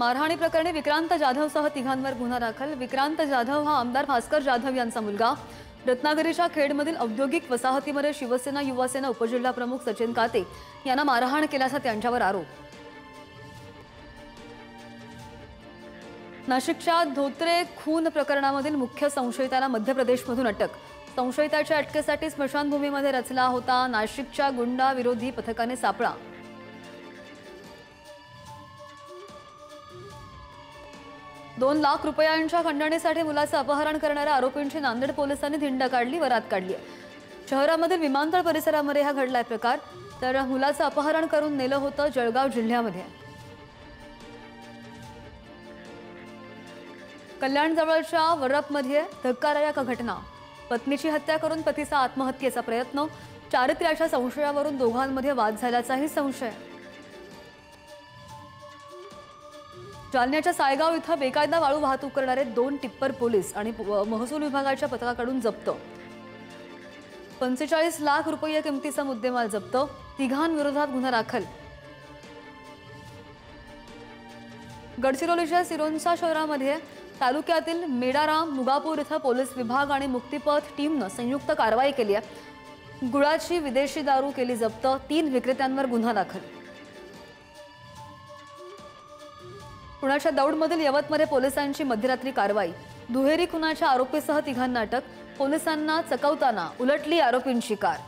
मारहाणी प्रकरणी विक्रांत जाधवसह तिघांवर गुन्हा दाखल। विक्रांत जाधव हा आमदार भास्कर जाधव यांचा मुलगा। रत्नागिरीच्या खेडमधील औद्योगिक वसाहतीमध्ये शिवसेना युवासेना उपजिल्हा प्रमुख सचिन काते यांना मारहाण केल्याचा त्यांच्यावर आरोप। नाशिकच्या धोत्रे खून प्रकरणामधील मुख्य संशयिताला मध्य प्रदेशमधून अटक। संशयिताच्या अटकेसाठी स्मशानभूमीमध्ये रचला होता नाशिकच्या गुंडा विरोधी पथकाने सापळा। 2 लाख रुपयांच्या खंडणीसाठी मुलाचं अपहरण करणाऱ्या आरोपींची नांदेड पोलिसांनी धिंड काढली, वरात काढली आहे। शहरामधील विमानतळ परिसरामध्ये हा घडलाय प्रकार। तर मुलाचं अपहरण करून नेलं होतं जळगाव जिल्ह्यामध्ये। कल्याण जवळच्या वरपमध्ये धक्कादायक घटना। पत्नीची हत्या करून पतीचा आत्महत्येचा प्रयत्न। चारित्र्याच्या संशयावरून दोघांमध्ये वाद झाल्याचाही संशय। जालन्याच्या सायगाव इथं बेकायदा वाळू वाहतूक करणारे 2 टिप्पर पोलीस आणि महसूल विभागाच्या पथकाकडून जप्त। 45 लाख रुपये किमतीचा मुद्देमाल जप्त। तिघांविरोधात गुन्हा दाखल। गडचिरोलीच्या सिरोंचा शहरामध्ये तालुक्यातील मेडाराम मुगापूर इथं पोलीस विभाग आणि मुक्तिपथ टीमनं संयुक्त कारवाई केली आहे। गुळाची विदेशी दारू केली जप्त। 3 विक्रेत्यांवर गुन्हा दाखल। पुण्याच्या दौंडमधील यवतमध्ये पोलिसांची मध्यरात्री कारवाई। दुहेरी खुनाच्या आरोपीसह तिघांना अटक। पोलिसांना चकवताना उलटली आरोपींची कार।